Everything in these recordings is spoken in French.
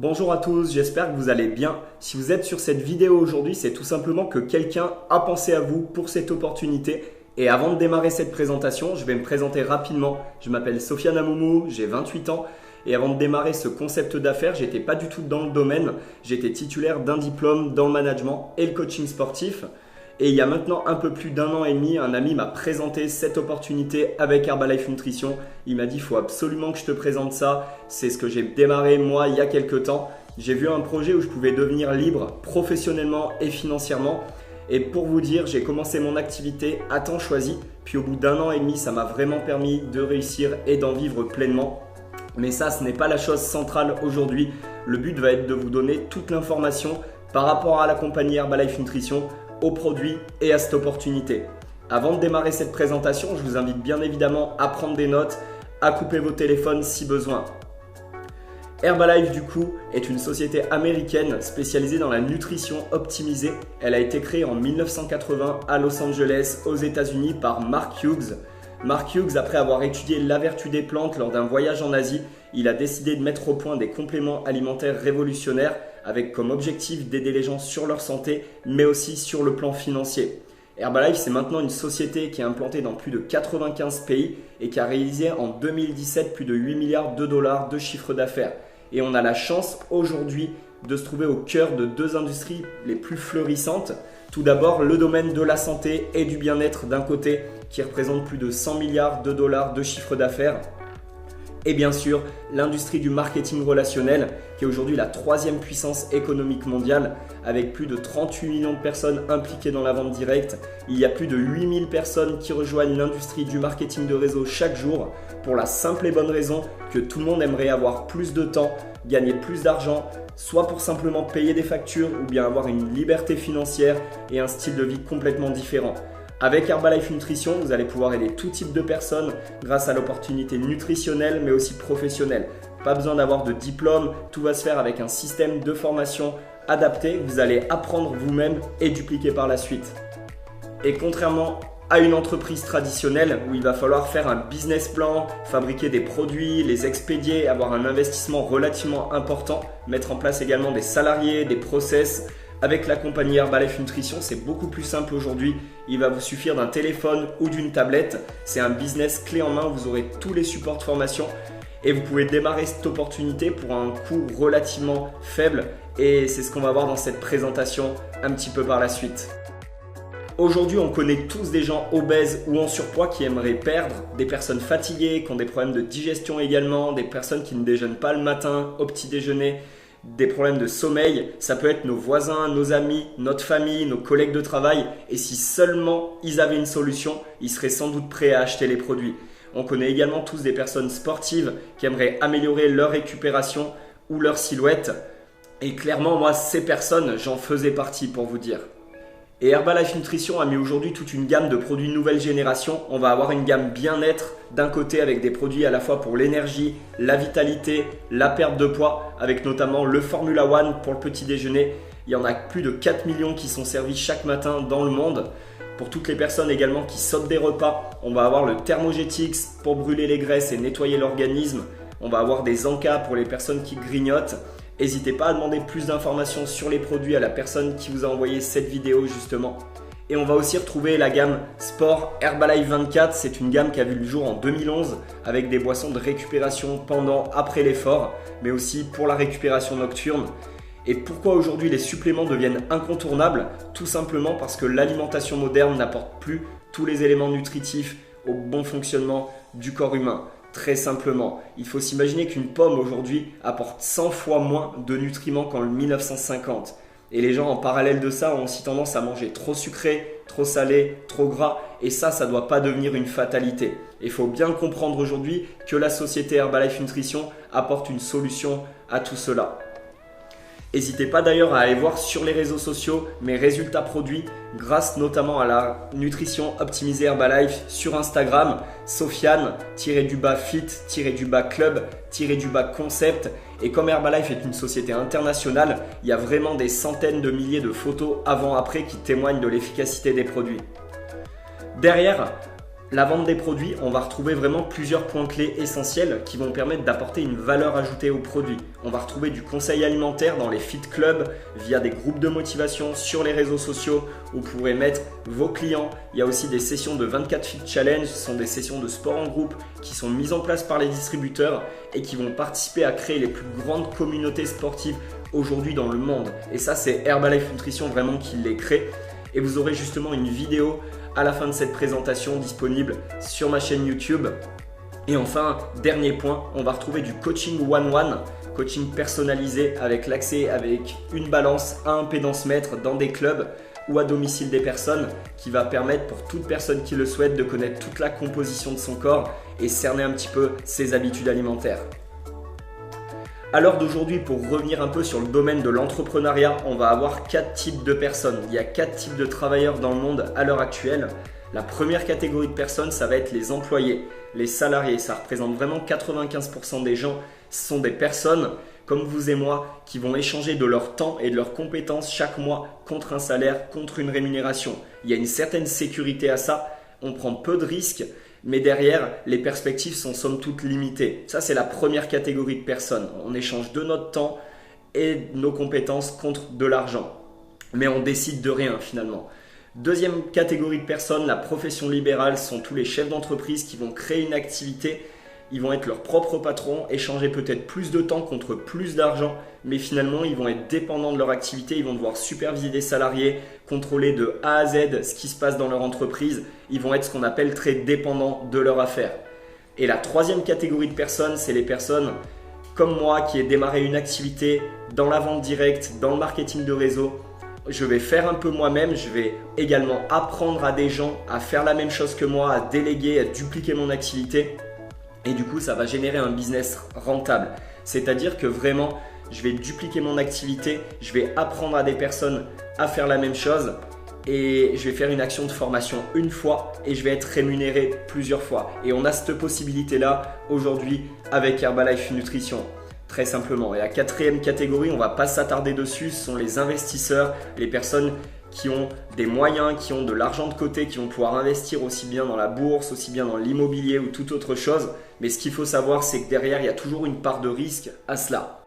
Bonjour à tous, j'espère que vous allez bien. Si vous êtes sur cette vidéo aujourd'hui, c'est tout simplement que quelqu'un a pensé à vous pour cette opportunité. Et avant de démarrer cette présentation, je vais me présenter rapidement. Je m'appelle Sofiane Amoumou, j'ai 28 ans. Et avant de démarrer ce concept d'affaires, j'étais pas du tout dans le domaine. J'étais titulaire d'un diplôme dans le management et le coaching sportif. Et il y a maintenant un peu plus d'1 an et demi, un ami m'a présenté cette opportunité avec Herbalife Nutrition. Il m'a dit, il faut absolument que je te présente ça. C'est ce que j'ai démarré moi il y a quelques temps. J'ai vu un projet où je pouvais devenir libre professionnellement et financièrement. Et pour vous dire, j'ai commencé mon activité à temps choisi. Puis au bout d'1 an et demi, ça m'a vraiment permis de réussir et d'en vivre pleinement. Mais ça, ce n'est pas la chose centrale aujourd'hui. Le but va être de vous donner toute l'information par rapport à la compagnie Herbalife Nutrition, aux produits et à cette opportunité. Avant de démarrer cette présentation, je vous invite bien évidemment à prendre des notes, à couper vos téléphones si besoin. Herbalife du coup est une société américaine spécialisée dans la nutrition optimisée. Elle a été créée en 1980 à Los Angeles aux États-Unis par Mark Hughes. Mark Hughes, après avoir étudié la vertu des plantes lors d'un voyage en Asie, il a décidé de mettre au point des compléments alimentaires révolutionnaires avec comme objectif d'aider les gens sur leur santé, mais aussi sur le plan financier. Herbalife, c'est maintenant une société qui est implantée dans plus de 95 pays et qui a réalisé en 2017 plus de 8 milliards de dollars de chiffre d'affaires. Et on a la chance aujourd'hui de se trouver au cœur de deux industries les plus florissantes. Tout d'abord, le domaine de la santé et du bien-être d'un côté qui représente plus de 100 milliards de dollars de chiffre d'affaires. Et bien sûr, l'industrie du marketing relationnel qui est aujourd'hui la troisième puissance économique mondiale avec plus de 38 millions de personnes impliquées dans la vente directe. Il y a plus de 8000 personnes qui rejoignent l'industrie du marketing de réseau chaque jour pour la simple et bonne raison que tout le monde aimerait avoir plus de temps, gagner plus d'argent, soit pour simplement payer des factures ou bien avoir une liberté financière et un style de vie complètement différent. Avec Herbalife Nutrition, vous allez pouvoir aider tout type de personnes grâce à l'opportunité nutritionnelle mais aussi professionnelle. Pas besoin d'avoir de diplôme, tout va se faire avec un système de formation adapté que vous allez apprendre vous-même et dupliquer par la suite. Et contrairement à une entreprise traditionnelle où il va falloir faire un business plan, fabriquer des produits, les expédier, avoir un investissement relativement important, mettre en place également des salariés, des process. Avec la compagnie Herbalife Nutrition, c'est beaucoup plus simple aujourd'hui. Il va vous suffire d'un téléphone ou d'une tablette. C'est un business clé en main. Vous aurez tous les supports de formation et vous pouvez démarrer cette opportunité pour un coût relativement faible. Et c'est ce qu'on va voir dans cette présentation un petit peu par la suite. Aujourd'hui, on connaît tous des gens obèses ou en surpoids qui aimeraient perdre, des personnes fatiguées, qui ont des problèmes de digestion également, des personnes qui ne déjeunent pas le matin au petit déjeuner, des problèmes de sommeil. Ça peut être nos voisins, nos amis, notre famille, nos collègues de travail. Et si seulement ils avaient une solution, ils seraient sans doute prêts à acheter les produits. On connaît également tous des personnes sportives qui aimeraient améliorer leur récupération ou leur silhouette. Et clairement, moi, ces personnes, j'en faisais partie pour vous dire. Et Herbalife Nutrition a mis aujourd'hui toute une gamme de produits nouvelle génération. On va avoir une gamme bien-être d'un côté avec des produits à la fois pour l'énergie, la vitalité, la perte de poids, avec notamment le Formula One pour le petit déjeuner. Il y en a plus de 4 millions qui sont servis chaque matin dans le monde. Pour toutes les personnes également qui sautent des repas, on va avoir le Thermogetics pour brûler les graisses et nettoyer l'organisme. On va avoir des Anka pour les personnes qui grignotent. N'hésitez pas à demander plus d'informations sur les produits à la personne qui vous a envoyé cette vidéo justement. Et on va aussi retrouver la gamme Sport Herbalife 24. C'est une gamme qui a vu le jour en 2011 avec des boissons de récupération pendant, après l'effort, mais aussi pour la récupération nocturne. Et pourquoi aujourd'hui les suppléments deviennent incontournables? Tout simplement parce que l'alimentation moderne n'apporte plus tous les éléments nutritifs au bon fonctionnement du corps humain. Très simplement, il faut s'imaginer qu'une pomme aujourd'hui apporte 100 fois moins de nutriments qu'en 1950. Et les gens en parallèle de ça ont aussi tendance à manger trop sucré, trop salé, trop gras. Et ça ne doit pas devenir une fatalité. Il faut bien comprendre aujourd'hui que la société Herbalife Nutrition apporte une solution à tout cela. N'hésitez pas d'ailleurs à aller voir sur les réseaux sociaux mes résultats produits grâce notamment à la nutrition optimisée Herbalife sur Instagram, Sofiane-fit-club-concept. Et comme Herbalife est une société internationale, il y a vraiment des centaines de milliers de photos avant-après qui témoignent de l'efficacité des produits. Derrière, La vente des produits, on va retrouver vraiment plusieurs points clés essentiels qui vont permettre d'apporter une valeur ajoutée au produit. On va retrouver du conseil alimentaire dans les fit clubs, via des groupes de motivation sur les réseaux sociaux où vous pourrez mettre vos clients. Il y a aussi des sessions de 24 Fit Challenge, ce sont des sessions de sport en groupe qui sont mises en place par les distributeurs et qui vont participer à créer les plus grandes communautés sportives aujourd'hui dans le monde. Et ça, c'est Herbalife Nutrition vraiment qui les crée. Et vous aurez justement une vidéo à la fin de cette présentation disponible sur ma chaîne YouTube. Et enfin, dernier point, on va retrouver du coaching one-one, coaching personnalisé avec l'accès avec une balance à impédance mètre dans des clubs ou à domicile des personnes qui va permettre pour toute personne qui le souhaite de connaître toute la composition de son corps et cerner un petit peu ses habitudes alimentaires. À l'heure d'aujourd'hui, pour revenir un peu sur le domaine de l'entrepreneuriat, on va avoir 4 types de personnes. Il y a 4 types de travailleurs dans le monde à l'heure actuelle. La première catégorie de personnes, ça va être les employés, les salariés. Ça représente vraiment 95% des gens. Ce sont des personnes comme vous et moi qui vont échanger de leur temps et de leurs compétences chaque mois contre un salaire, contre une rémunération. Il y a une certaine sécurité à ça. On prend peu de risques. Mais derrière, les perspectives sont somme toute limitées. Ça, c'est la première catégorie de personnes. On échange de notre temps et nos compétences contre de l'argent. Mais on décide de rien finalement. Deuxième catégorie de personnes, la profession libérale, sont tous les chefs d'entreprise qui vont créer une activité. Ils vont être leurs propres patrons, échanger peut-être plus de temps contre plus d'argent, mais finalement ils vont être dépendants de leur activité, ils vont devoir superviser des salariés, contrôler de A à Z ce qui se passe dans leur entreprise, ils vont être ce qu'on appelle très dépendants de leur affaire. Et la troisième catégorie de personnes, c'est les personnes comme moi qui ai démarré une activité dans la vente directe, dans le marketing de réseau. Je vais faire un peu moi-même, je vais également apprendre à des gens à faire la même chose que moi, à déléguer, à dupliquer mon activité. Et du coup, ça va générer un business rentable. C'est-à-dire que vraiment, je vais dupliquer mon activité, je vais apprendre à des personnes à faire la même chose et je vais faire une action de formation une fois et je vais être rémunéré plusieurs fois. Et on a cette possibilité-là aujourd'hui avec Herbalife Nutrition. Très simplement. Et la quatrième catégorie, on ne va pas s'attarder dessus, ce sont les investisseurs, les personnes qui ont des moyens, qui ont de l'argent de côté, qui vont pouvoir investir aussi bien dans la bourse, aussi bien dans l'immobilier ou toute autre chose. Mais ce qu'il faut savoir, c'est que derrière, il y a toujours une part de risque à cela.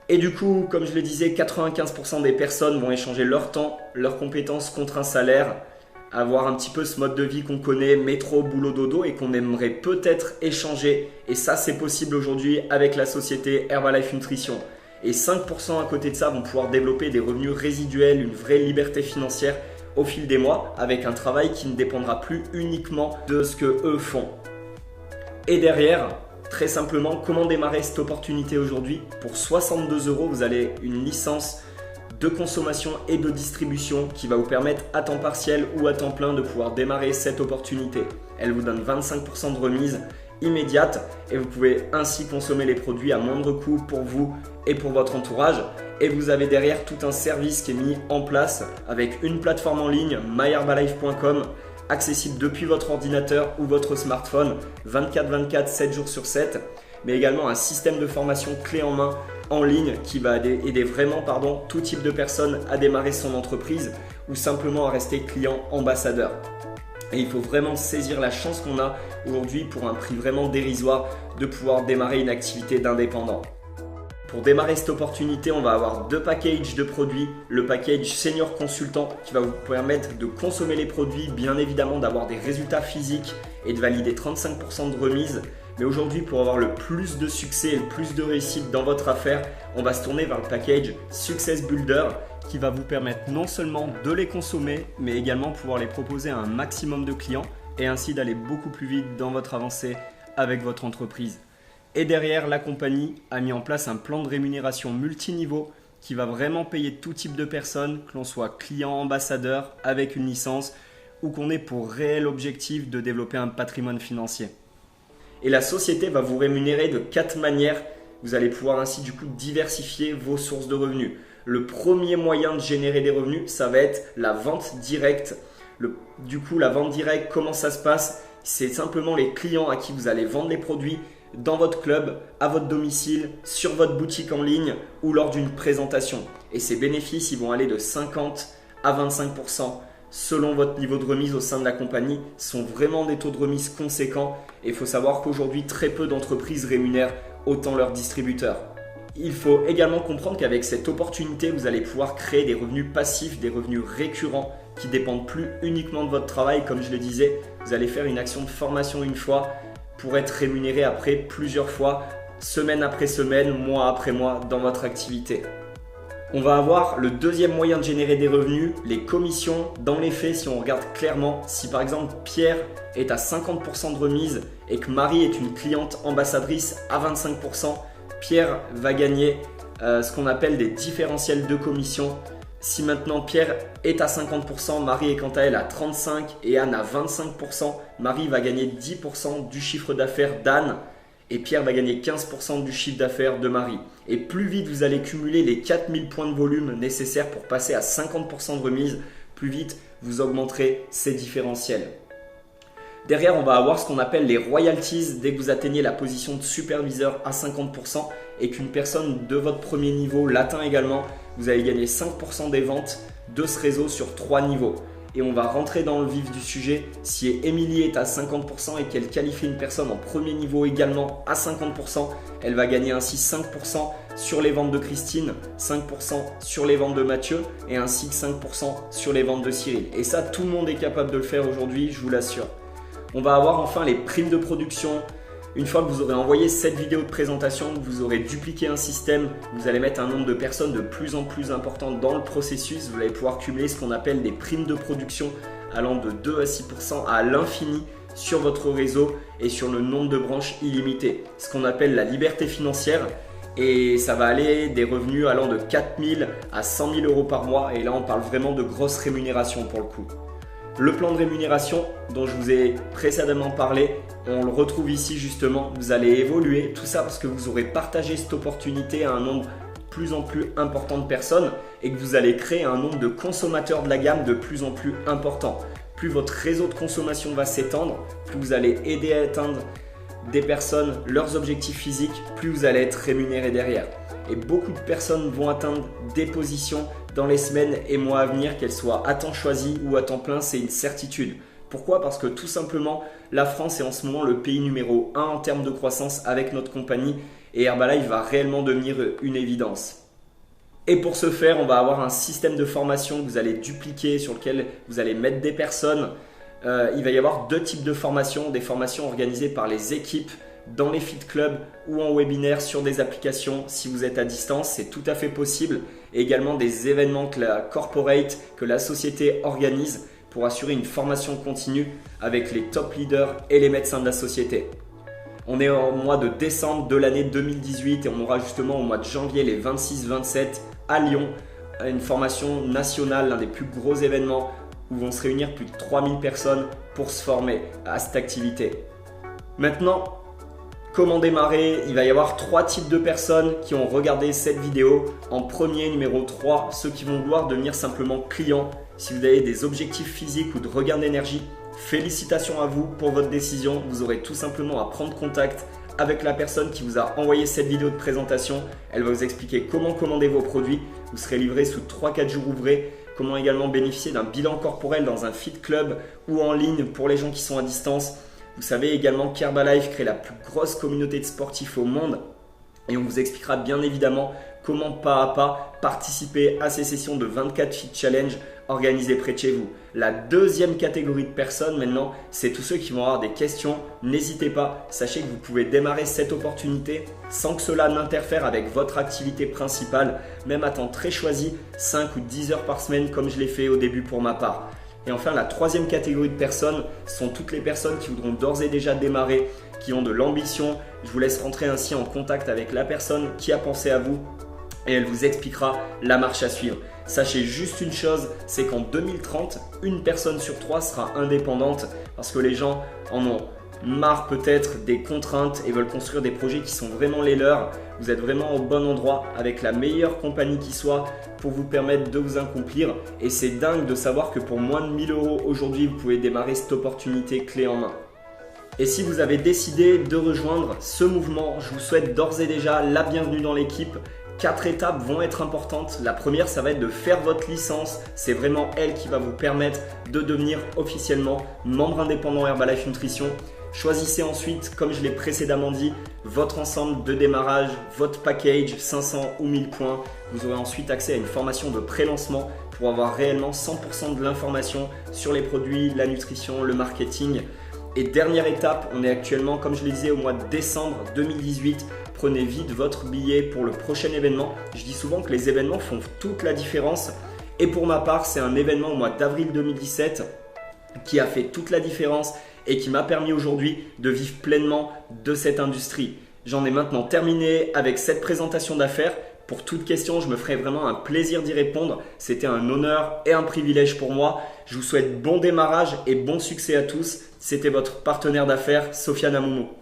Et du coup, comme je le disais, 95% des personnes vont échanger leur temps, leurs compétences contre un salaire, avoir un petit peu ce mode de vie qu'on connaît, métro, boulot, dodo, et qu'on aimerait peut-être échanger. Et ça, c'est possible aujourd'hui avec la société Herbalife Nutrition. Et 5% à côté de ça vont pouvoir développer des revenus résiduels, une vraie liberté financière au fil des mois avec un travail qui ne dépendra plus uniquement de ce que eux font. Et derrière, très simplement, comment démarrer cette opportunité aujourd'hui? Pour 62 €, vous avez une licence de consommation et de distribution qui va vous permettre à temps partiel ou à temps plein de pouvoir démarrer cette opportunité. Elle vous donne 25% de remise immédiate et vous pouvez ainsi consommer les produits à moindre coût pour vous et pour votre entourage. Et vous avez derrière tout un service qui est mis en place avec une plateforme en ligne, myherbalife.com, accessible depuis votre ordinateur ou votre smartphone 24/24, 7 jours sur 7, mais également un système de formation clé en main en ligne qui va aider vraiment tout type de personnes à démarrer son entreprise ou simplement à rester client ambassadeur. Et il faut vraiment saisir la chance qu'on a aujourd'hui pour un prix vraiment dérisoire de pouvoir démarrer une activité d'indépendant. Pour démarrer cette opportunité, on va avoir 2 packages de produits. Le package Senior Consultant qui va vous permettre de consommer les produits, bien évidemment d'avoir des résultats physiques et de valider 35% de remise. Mais aujourd'hui, pour avoir le plus de succès et le plus de réussite dans votre affaire, on va se tourner vers le package Success Builder qui va vous permettre non seulement de les consommer, mais également pouvoir les proposer à un maximum de clients et ainsi d'aller beaucoup plus vite dans votre avancée avec votre entreprise. Et derrière, la compagnie a mis en place un plan de rémunération multiniveau qui va vraiment payer tout type de personnes, que l'on soit client, ambassadeur, avec une licence ou qu'on ait pour réel objectif de développer un patrimoine financier. Et la société va vous rémunérer de 4 manières. Vous allez pouvoir ainsi du coup diversifier vos sources de revenus. Le premier moyen de générer des revenus, ça va être la vente directe. Du coup, la vente directe, comment ça se passe? C'est simplement les clients à qui vous allez vendre les produits dans votre club, à votre domicile, sur votre boutique en ligne ou lors d'une présentation. Et ces bénéfices, ils vont aller de 50 à 25% selon votre niveau de remise au sein de la compagnie. Ce sont vraiment des taux de remise conséquents et il faut savoir qu'aujourd'hui, très peu d'entreprises rémunèrent autant leurs distributeurs. Il faut également comprendre qu'avec cette opportunité, vous allez pouvoir créer des revenus passifs, des revenus récurrents qui ne dépendent plus uniquement de votre travail. Comme je le disais, vous allez faire une action de formation une fois pour être rémunéré après plusieurs fois, semaine après semaine, mois après mois dans votre activité. On va avoir le deuxième moyen de générer des revenus, les commissions. Dans les faits, si on regarde clairement, si par exemple Pierre est à 50% de remise et que Marie est une cliente ambassadrice à 25%, Pierre va gagner ce qu'on appelle des différentiels de commission. Si maintenant Pierre est à 50%, Marie est quant à elle à 35% et Anne à 25%, Marie va gagner 10% du chiffre d'affaires d'Anne et Pierre va gagner 15% du chiffre d'affaires de Marie. Et plus vite vous allez cumuler les 4000 points de volume nécessaires pour passer à 50% de remise, plus vite vous augmenterez ces différentiels. Derrière, on va avoir ce qu'on appelle les royalties dès que vous atteignez la position de superviseur à 50% et qu'une personne de votre premier niveau l'atteint également, vous allez gagner 5% des ventes de ce réseau sur 3 niveaux. Et on va rentrer dans le vif du sujet. Si Émilie est à 50% et qu'elle qualifie une personne en premier niveau également à 50%, elle va gagner ainsi 5% sur les ventes de Christine, 5% sur les ventes de Mathieu et ainsi que 5% sur les ventes de Cyril. Et ça, tout le monde est capable de le faire aujourd'hui, je vous l'assure. On va avoir enfin les primes de production. Une fois que vous aurez envoyé cette vidéo de présentation, vous aurez dupliqué un système, vous allez mettre un nombre de personnes de plus en plus important dans le processus. Vous allez pouvoir cumuler ce qu'on appelle des primes de production allant de 2 à 6% à l'infini sur votre réseau et sur le nombre de branches illimitées. Ce qu'on appelle la liberté financière. Et ça va aller des revenus allant de 4 000 à 100 000 euros par mois. Et là, on parle vraiment de grosses rémunérations pour le coup. Le plan de rémunération dont je vous ai précédemment parlé, on le retrouve ici justement. Vous allez évoluer, tout ça parce que vous aurez partagé cette opportunité à un nombre de plus en plus important de personnes et que vous allez créer un nombre de consommateurs de la gamme de plus en plus important. Plus votre réseau de consommation va s'étendre, plus vous allez aider à atteindre des personnes leurs objectifs physiques, plus vous allez être rémunéré derrière. Et beaucoup de personnes vont atteindre des positions dans les semaines et mois à venir, qu'elles soient à temps choisi ou à temps plein, c'est une certitude. Pourquoi ? Parce que tout simplement, la France est en ce moment le pays numéro 1 en termes de croissance avec notre compagnie et Herbalife va réellement devenir une évidence. Et pour ce faire, on va avoir un système de formation que vous allez dupliquer sur lequel vous allez mettre des personnes. Il va y avoir 2 types de formations, des formations organisées par les équipes dans les fit clubs ou en webinaire sur des applications. Si vous êtes à distance, c'est tout à fait possible. Et également des événements que la corporate, que la société organise pour assurer une formation continue avec les top leaders et les médecins de la société. On est au mois de décembre de l'année 2018 et on aura justement au mois de janvier les 26-27 à Lyon une formation nationale, l'un des plus gros événements où vont se réunir plus de 3000 personnes pour se former à cette activité. Maintenant, comment démarrer ? Il va y avoir 3 types de personnes qui ont regardé cette vidéo. En premier, numéro 3, ceux qui vont vouloir devenir simplement clients. Si vous avez des objectifs physiques ou de regain d'énergie, félicitations à vous pour votre décision. Vous aurez tout simplement à prendre contact avec la personne qui vous a envoyé cette vidéo de présentation. Elle va vous expliquer comment commander vos produits. Vous serez livré sous 3-4 jours ouvrés. Comment également bénéficier d'un bilan corporel dans un fit club ou en ligne pour les gens qui sont à distance. Vous savez également qu'Herbalife crée la plus grosse communauté de sportifs au monde et on vous expliquera bien évidemment comment pas à pas participer à ces sessions de 24 Fit Challenge organisées près de chez vous. La deuxième catégorie de personnes maintenant, c'est tous ceux qui vont avoir des questions. N'hésitez pas, sachez que vous pouvez démarrer cette opportunité sans que cela n'interfère avec votre activité principale, même à temps très choisi, 5 ou 10 heures par semaine comme je l'ai fait au début pour ma part. Et enfin, la troisième catégorie de personnes sont toutes les personnes qui voudront d'ores et déjà démarrer, qui ont de l'ambition. Je vous laisse rentrer ainsi en contact avec la personne qui a pensé à vous et elle vous expliquera la marche à suivre. Sachez juste une chose, c'est qu'en 2030, une personne sur 3 sera indépendante parce que les gens en ont marre peut-être des contraintes et veulent construire des projets qui sont vraiment les leurs. Vous êtes vraiment au bon endroit avec la meilleure compagnie qui soit pour vous permettre de vous accomplir. Et c'est dingue de savoir que pour moins de 1000 € aujourd'hui, vous pouvez démarrer cette opportunité clé en main. Et si vous avez décidé de rejoindre ce mouvement, je vous souhaite d'ores et déjà la bienvenue dans l'équipe. 4 étapes vont être importantes. La première, ça va être de faire votre licence. C'est vraiment elle qui va vous permettre de devenir officiellement membre indépendant Herbalife Nutrition. Choisissez ensuite, comme je l'ai précédemment dit, votre ensemble de démarrage, votre package 500 ou 1000 points. Vous aurez ensuite accès à une formation de pré-lancement pour avoir réellement 100% de l'information sur les produits, la nutrition, le marketing. Et dernière étape, on est actuellement, comme je le disais, au mois de décembre 2018. Prenez vite votre billet pour le prochain événement. Je dis souvent que les événements font toute la différence. Et pour ma part, c'est un événement au mois d'avril 2017 qui a fait toute la différence et qui m'a permis aujourd'hui de vivre pleinement de cette industrie. J'en ai maintenant terminé avec cette présentation d'affaires. Pour toute question, je me ferai vraiment un plaisir d'y répondre. C'était un honneur et un privilège pour moi. Je vous souhaite bon démarrage et bon succès à tous. C'était votre partenaire d'affaires, Sofiane Amoumo.